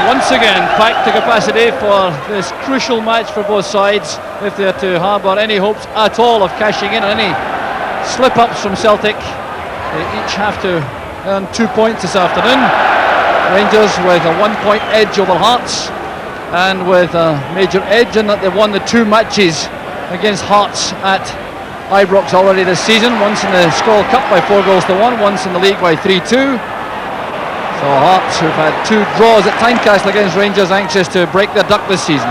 once again packed to capacity for this crucial match for both sides. If they are to harbour any hopes at all of cashing in on any slip-ups from Celtic, they each have to earn 2 points this afternoon. Rangers with a 1 point edge over Hearts, and with a major edge in that they've won the 2 matches against Hearts at Ibrox already this season, once in the Skol Cup by 4-1, once in the league by 3-2. So Hearts, who've had 2 draws at Tynecastle against Rangers, anxious to break their duck this season.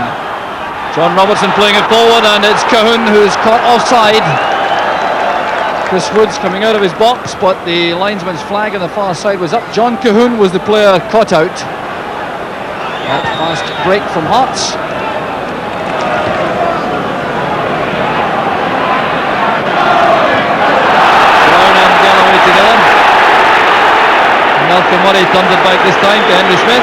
John Robertson playing it forward, and it's Kahun who's caught offside. Chris Woods coming out of his box, but the linesman's flag on the far side was up. John Kahun was the player caught out. That fast break from Hearts. Brown and Galloway together. Malcolm Murray turned it back this time to Henry Smith.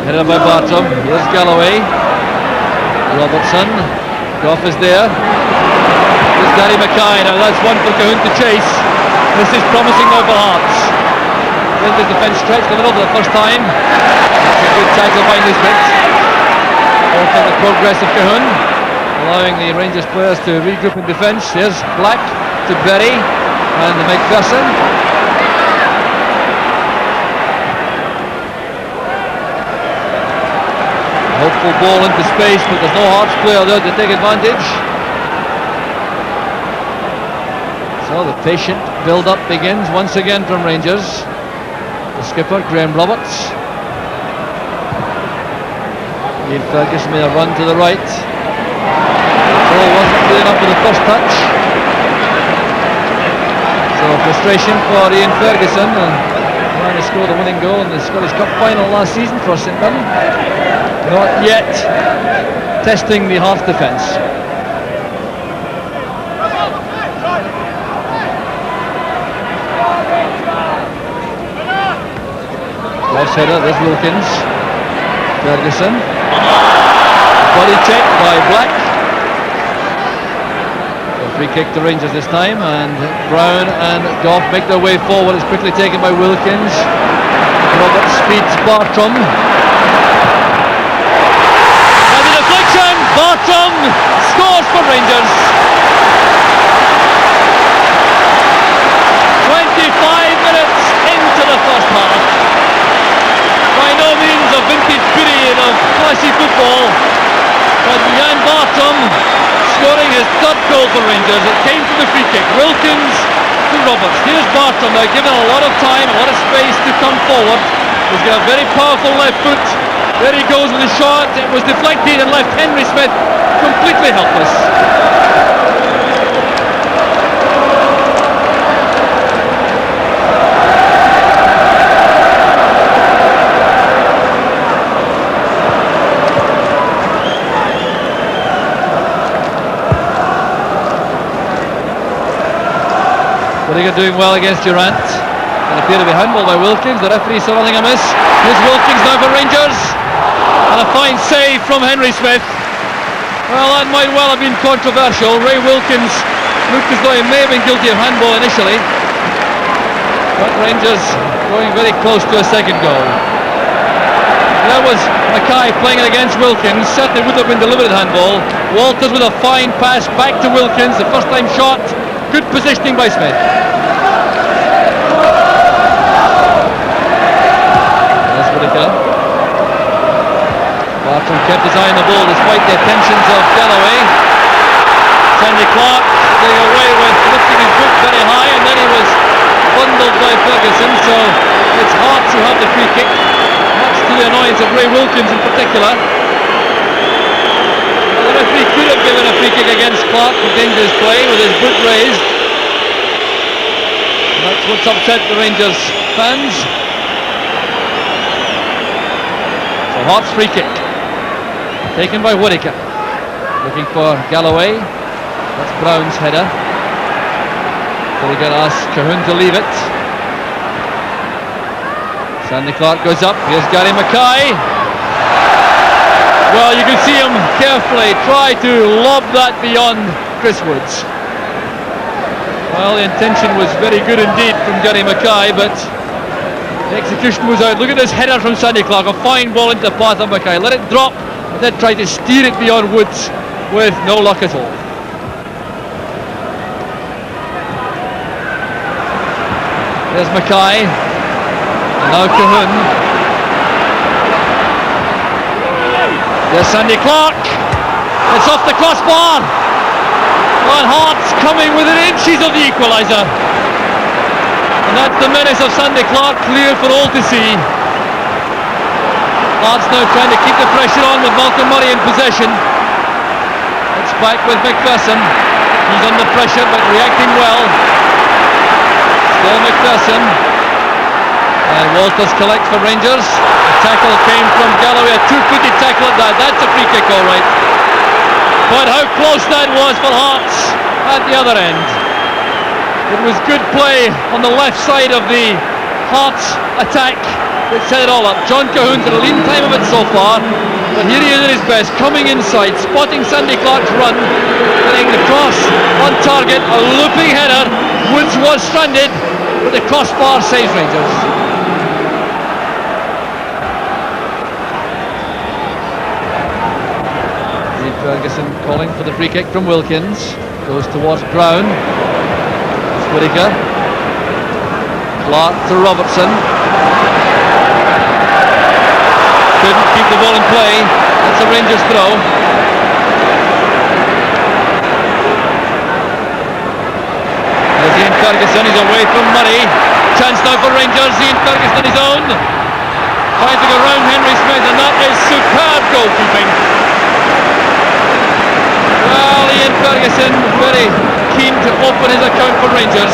Headed by Bartram. Here's Galloway. Robertson. Gough is there. Here's Danny Mackay. Now that's one for Kahun to chase. This is promising now for Hearts. Rangers defence stretched a little for the first time. That's a good tackle by Nisbet. Halting the progress of Kahun, allowing the Rangers players to regroup in defence. Here's Black to Berry and the McPherson. Hopeful ball into space, but there's no Hearts player there to take advantage. So the patient build-up begins once again from Rangers. The skipper, Graham Roberts. Ian Ferguson made a run to the right. The ball wasn't good enough for the first touch. So frustration for Ian Ferguson, trying to score the winning goal in the Scottish Cup final last season for St Mirren. Not yet testing the half defence. Cross header, there's Wilkins. Ferguson. Body check by Black. So free kick to Rangers this time, and Brown and Gough make their way forward. It's quickly taken by Wilkins. Roberts speeds Bartram. And the deflection! Bartram scores for Rangers. 25 minutes into the first half. By no means a vintage period of classy football, but Jan Bartram scoring his 3rd goal for Rangers. It came from the free kick. Wilkins to Roberts. Here's Bartram now, given a lot of time, a lot of space to come forward. He's got a very powerful left foot. There he goes with the shot. It was deflected and left Henry Smith completely helpless. Whittaker doing well against Durant. It appeared to be handball by Wilkins. The referee saw nothing amiss. Here's Wilkins now for Rangers. And a fine save from Henry Smith. Well, that might well have been controversial. Ray Wilkins looked as though he may have been guilty of handball initially. But Rangers going very close to a second goal. There was Mackay playing it against Wilkins. Certainly would have been delivered handball. Walters with a fine pass back to Wilkins. The first time shot. Good positioning by Smith. There's Whittaker. Bartram kept his eye on the ball despite the attentions of Galloway. Sandy Clark getting away with lifting his foot very high, and then he was bundled by Ferguson. So it's Hearts who have the free kick, much to the annoyance of Ray Wilkins in particular. The referee could have given a free kick against Clark for dangerous play with his boot raised. That's what's upset the Rangers fans. So Hearts free kick taken by Whittaker, looking for Galloway. That's Brown's header. Whittaker asks Kahun to leave it. So Sandy Clark goes up. Here's Gary Mackay. Well, you can see him carefully try to lob that beyond Chris Woods. Well, the intention was very good indeed from Gary Mackay, but the execution was out. Look at this header from Sandy Clark, a fine ball into the path of Mackay. Let it drop, and then try to steer it beyond Woods with no luck at all. There's Mackay, and now Colquhoun. There's Sandy Clark. It's off the crossbar. And Hearts coming within inches of the equaliser. And that's the menace of Sandy Clark, clear for all to see. Hearts now trying to keep the pressure on with Malcolm Murray in possession. It's back with McPherson. He's under pressure but reacting well. Still McPherson. And Walters collects for Rangers. The tackle came from Galloway, a two-footed tackle at that. That's a free kick, all right. But how close that was for Hearts at the other end. It was good play on the left side of the Hearts attack that set it all up. John Colquhoun's had a lean time of it so far, but here he is at his best, coming inside, spotting Sandy Clark's run, getting the cross on target, a looping header. Woods was stranded, but the crossbar saves Rangers. Ferguson calling for the free kick from Wilkins. Goes towards Brown. It's Whittaker. Clark to Robertson. Couldn't keep the ball in play. That's a Rangers throw. There's Ian Ferguson. He's away from Murray. Chance now for Rangers. Ian Ferguson on his own. Trying to go round Henry Smith, and that is superb goalkeeping. Well, Ian Ferguson very keen to open his account for Rangers.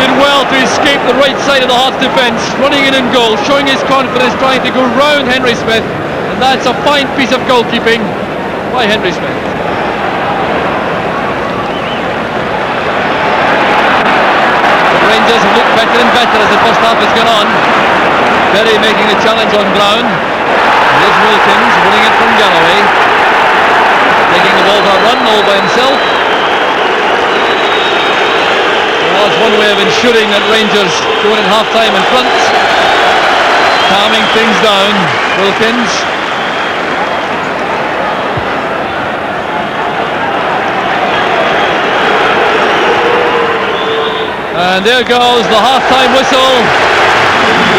Did well to escape the right side of the Hearts defence, running in goal, showing his confidence, trying to go round Henry Smith, and that's a fine piece of goalkeeping by Henry Smith. The Rangers have looked better and better as the first half has gone on. Berry making a challenge on Brown. Here's Wilkins winning it from Galloway. Taking the ball for a run all by himself. Well, that's one way of ensuring that Rangers go in half-time in front. Calming things down, Wilkins. And there goes the half-time whistle.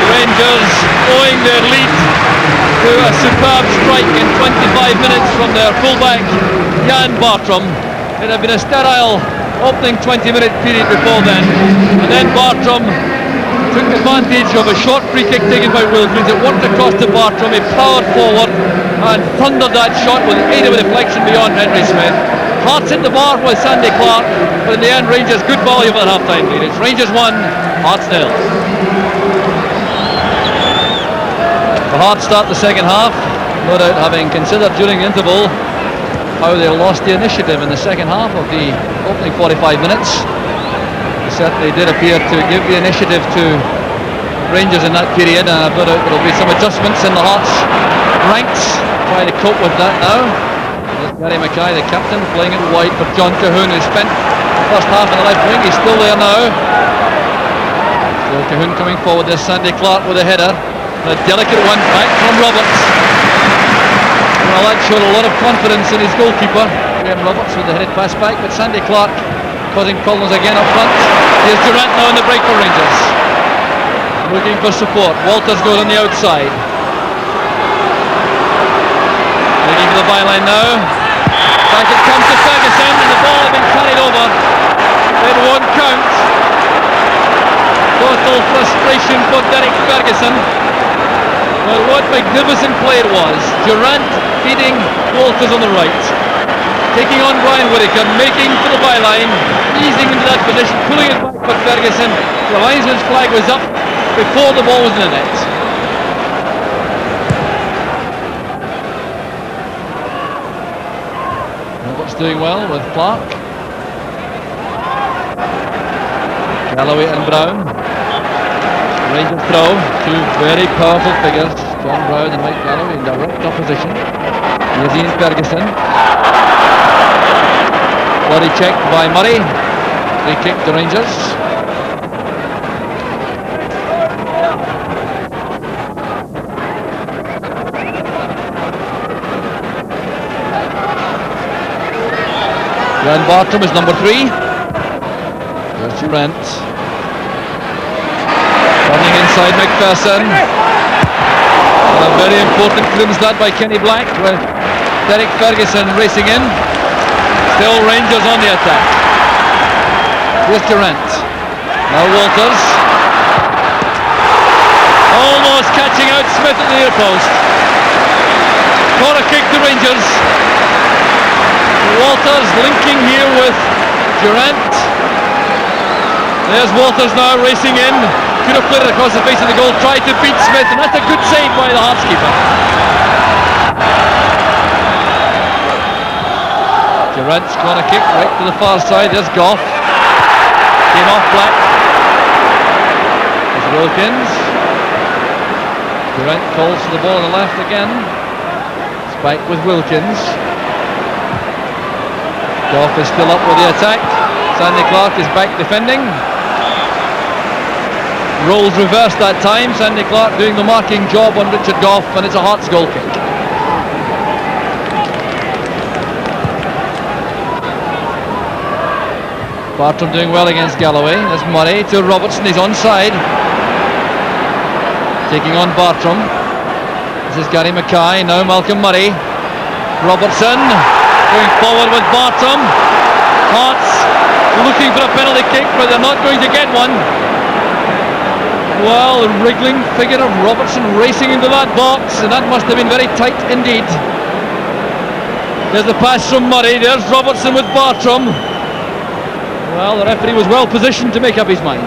Rangers owing their lead to a superb strike in 25 minutes from their fullback Jan Bartram. It had been a sterile opening 20-minute period before then, and then Bartram took advantage of a short free kick taken by Wilkins. It worked across to Bartram. He powered forward and thundered that shot with the aid of a deflection beyond Henry Smith. Hearts hit the bar with Sandy Clark, but in the end Rangers good value for the half-time lead. It's Rangers 1, Hearts 0. The Hearts start the second half, no doubt having considered during the interval how they lost the initiative in the second half of the opening 45 minutes. They certainly did appear to give the initiative to Rangers in that period, and I've no doubt there will be some adjustments in the Hearts ranks, trying to cope with that now. There's Gary Mackay, the captain, playing it wide for John Colquhoun, who spent the first half in the left wing. He's still there now. Still Colquhoun coming forward. There's Sandy Clark with a header. A delicate one back from Roberts. Well, that showed a lot of confidence in his goalkeeper, Graham Roberts, with the headed pass back, but Sandy Clark causing problems again up front. Here's Durant now in the break for Rangers. Looking for support. Walters goes on the outside. Looking for the byline now. Back it comes to Ferguson, and the ball has been carried over. It won't count. Total frustration for Derek Ferguson. Well, what magnificent play it was. Durant feeding Walters on the right, taking on Brian Whittaker, making for the byline, easing into that position, pulling it back for Ferguson. The linesman's flag was up before the ball was in the net. Roberts doing well with Clark. Galloway and Brown. Rangers throw. Two very powerful figures, John Brown and Mike Galloway, in direct opposition. Here's Ian Ferguson. Body checked by Murray. Free kick to Rangers. Grant Bartram is number 3. There's Durant. Running inside McPherson. And a very important clearance that by Kenny Black, with Derek Ferguson racing in. Still Rangers on the attack. Here's Durant. Now Walters. Almost catching out Smith at the near post. Corner kick to Rangers. Walters linking here with Durant. There's Walters now racing in. Could have played it across the face of the goal, tried to beat Smith, and that's a good save by the Hearts keeper. Durant's corner kick right to the far side. There's Goff. Came off Black. There's Wilkins. Durant calls for the ball on the left again. It's back with Wilkins. Goff is still up with the attack. Sandy Clark is back defending. Roles reversed that time. Sandy Clark doing the marking job on Richard Goff, and it's a Hearts goal kick. Bartram doing well against Galloway. There's Murray to Robertson. He's onside. Taking on Bartram. This is Gary Mackay. Now Malcolm Murray. Robertson going forward with Bartram. Hearts looking for a penalty kick, but they're not going to get one. Well, the wriggling figure of Robertson racing into that box, and that must have been very tight indeed. There's the pass from Murray. There's Robertson with Bartram. Well, the referee was well positioned to make up his mind.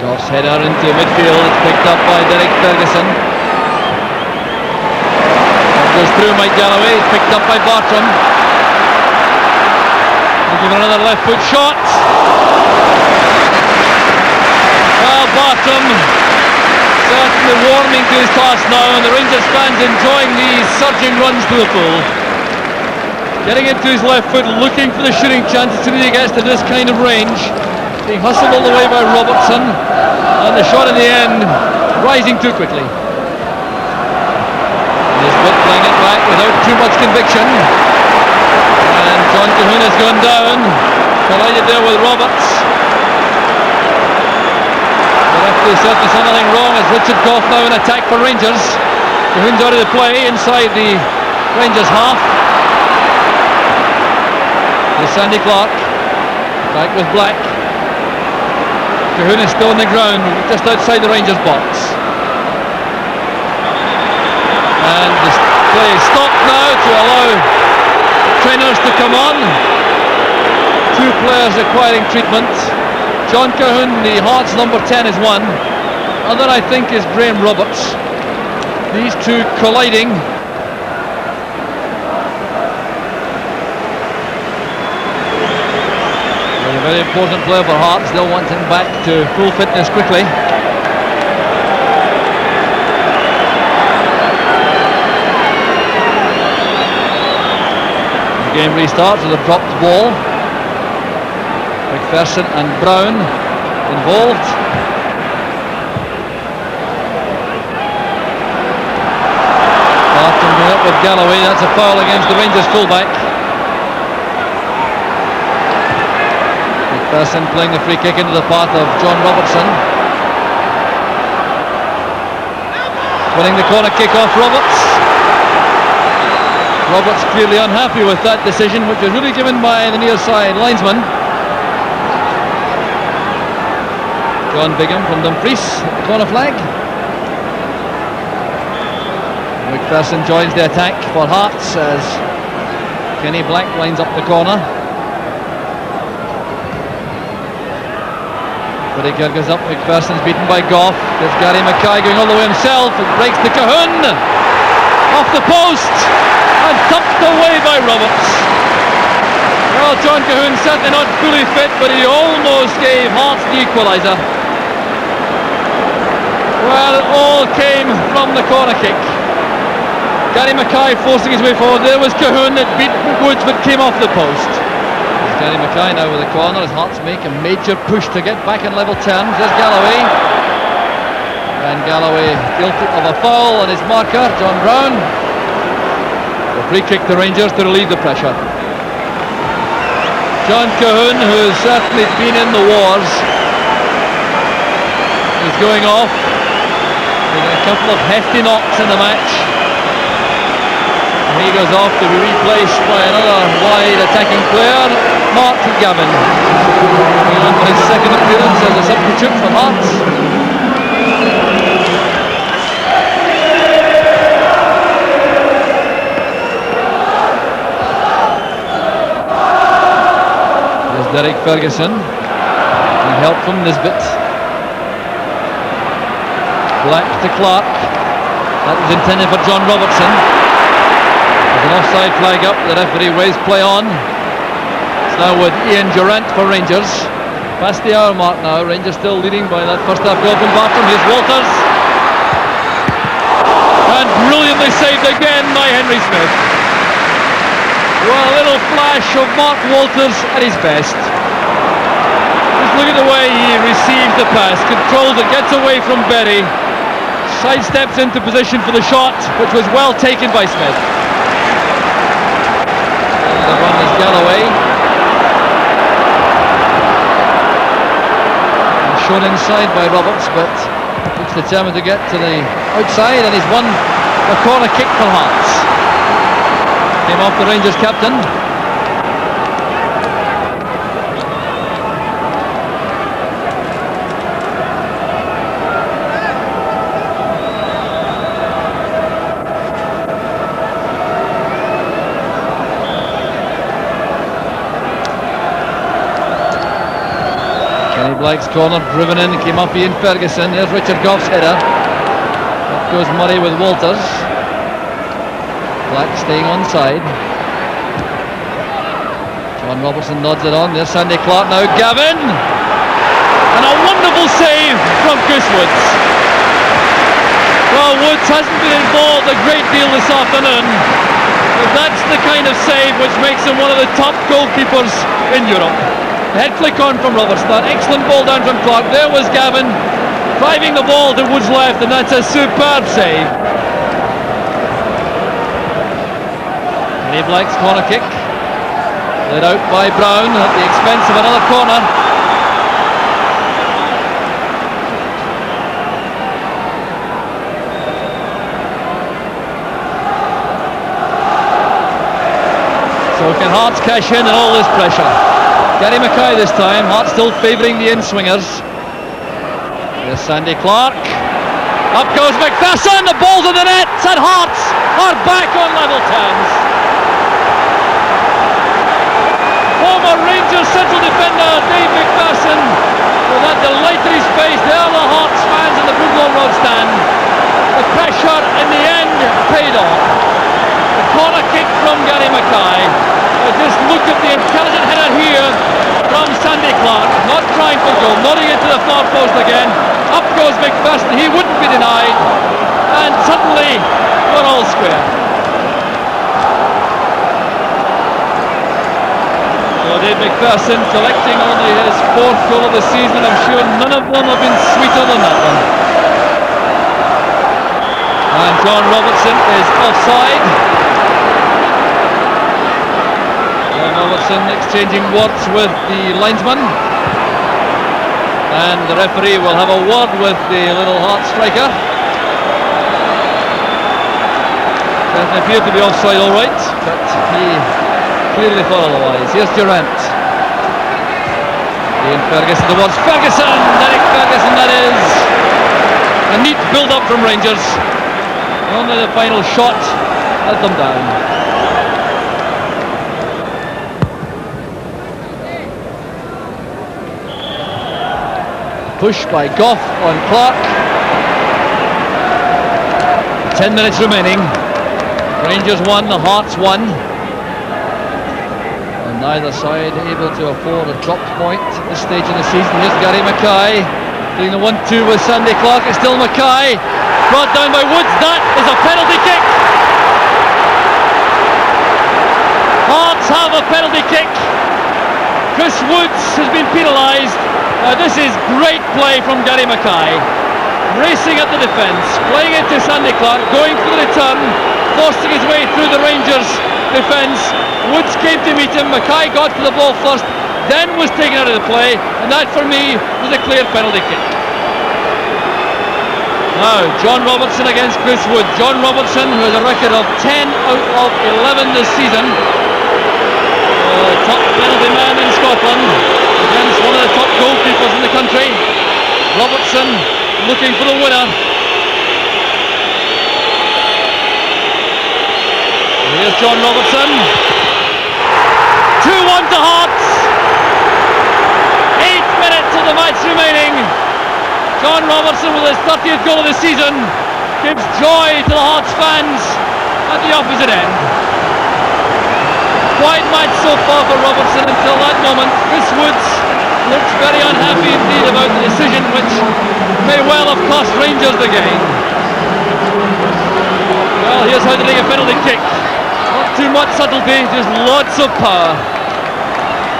Goff's header into midfield. It's picked up by Derek Ferguson. Goes through Mike Galloway, it's picked up by Bartram. Looking for another left foot shot. Well, Bartram certainly warming to his task now, and the Rangers fans enjoying these surging runs to the full. Getting into his left foot, looking for the shooting chance as soon as he gets to this kind of range. Being hustled all the way by Robertson, and the shot in the end rising too quickly. Nisbet playing it back without too much conviction, and John Cahoon has gone down, collided there with Roberts. The referee certainly saw nothing wrong as Richard Goff now in attack for Rangers. Cahoon's out of the play inside the Rangers half. There's Sandy Clark back with Black. Cahoon is still on the ground just outside the Rangers box. And the play is stopped now to allow trainers to come on. Two players requiring treatment. John Cahoon, the Hearts number 10, is one. Other, I think, is Graham Roberts. These two colliding. A very important player for Hearts. They'll want him back to full fitness quickly. Game restarts with a dropped ball. McPherson and Brown involved. Barton going up with Galloway. That's a foul against the Rangers fullback. McPherson playing the free kick into the path of John Robertson. Winning the corner kick off Roberts. Roberts clearly unhappy with that decision, which was really given by the near side linesman. John Bigham from Dumfries at the corner flag. McPherson joins the attack for Hearts as Kenny Black lines up the corner. Whittaker goes up, McPherson's beaten by Goff. There's Gary Mackay going all the way himself. It breaks to Cahoon. Off the post. And tucked away by Roberts. Well, John Cahoon certainly not fully fit, but he almost gave Hearts the equaliser. Well, it all came from the corner kick. Gary Mackay forcing his way forward. There was Cahoon that beat Woods but came off the post. There's Gary Mackay now with the corner as Hearts make a major push to get back in level terms. There's Galloway. And Galloway guilty of a foul on his marker, John Brown. A free kick to Rangers to relieve the pressure. John Cahoon, who's certainly been in the wars, is going off. Taking a couple of hefty knocks in the match. And he goes off to be replaced by another wide attacking player, Mark Gavin. Coming on for his second appearance as a substitute for Hearts. Derek Ferguson, with help from Nisbet. Black to Clark. That was intended for John Robertson. There's an offside flag up. The referee waves play on. It's now with Ian Durant for Rangers. Past the hour mark now. Rangers still leading by that first half goal from Barton. Here's Walters. And brilliantly saved again by Henry Smith. Well, a little flash of Mark Walters at his best. Just look at the way he receives the pass, controls it, gets away from Berry, sidesteps into position for the shot, which was well taken by Smith. And the run is Galloway. And shown inside by Roberts, but looks determined to get to the outside, and he's won a corner kick for Hearts. Came off the Rangers captain. Kenny Black's corner driven in, came off Ian Ferguson. There's Richard Goff's header. Up goes Murray with Walters. Black staying onside. John Robertson nods it on. There's Sandy Clark now. Gavin! And a wonderful save from Goose Woods. Well, Woods hasn't been involved a great deal this afternoon, but that's the kind of save which makes him one of the top goalkeepers in Europe. Head flick on from Robertson. That excellent ball down from Clark. There was Gavin driving the ball to Woods' left, and that's a superb save. Black's corner kick, led out by Brown at the expense of another corner. So can Hearts cash in and all this pressure? Gary Mackay this time. Hearts still favouring the in-swingers. There's Sandy Clark. Up goes McPherson. The ball's in the net, and Hearts are back on level terms. Former Rangers central defender Dave McPherson with that delightful space. There are the Hearts fans in the Brooklow Road stand. The pressure in the end paid off. The corner kick from Gary Mackay. Just look at the intelligent header here from Sandy Clark. Not trying for goal, nodding into the far post again. Up goes McPherson, he wouldn't be denied. And suddenly we're all square. Dave McPherson collecting only his fourth goal of the season. I'm sure none of them have been sweeter than that one. And John Robertson is offside. John Robertson exchanging words with the linesman. And the referee will have a word with the little Heart striker. Doesn't appear to be offside all right, but he clearly thought otherwise. Here's Durant. Ian Ferguson towards Ferguson. Derek Ferguson, that is. A neat build-up from Rangers. Only the final shot let them down. Push by Goff on Clark. 10 minutes remaining. Rangers won, the Hearts won. Neither side able to afford a dropped point at this stage in the season. Here's Gary Mackay doing the 1-2 with Sandy Clark. It's still Mackay, brought down by Woods. That is a penalty kick. Hearts have a penalty kick. Chris Woods has been penalised. This is great play from Gary Mackay, racing at the defence, playing it to Sandy Clark, going for the return, forcing his way through the Rangers defence. Woods came to meet him. Mackay got to the ball first, then was taken out of the play, and that for me was a clear penalty kick. Now John Robertson against Chris Wood. John Robertson, who has a record of 10 out of 11 this season, top penalty man in Scotland, against one of the top goalkeepers in the country. Robertson looking for the winner. Here's John Robertson. 2-1 to Hearts. 8 minutes of the match remaining. John Robertson with his 30th goal of the season gives joy to the Hearts fans at the opposite end. Wide match so far for Robertson until that moment. Chris Woods looks very unhappy indeed about the decision, which may well have cost Rangers the game. Well, here's how to take a penalty kick. Not too much subtlety, just lots of power.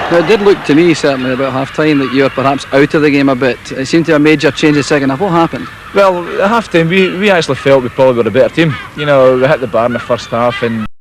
Now, it did look to me, certainly about half-time, that you were perhaps out of the game a bit. It seemed to be a major change in the second half. What happened? Well, at half-time, we actually felt we probably were a better team. You know, we hit the bar in the first half, and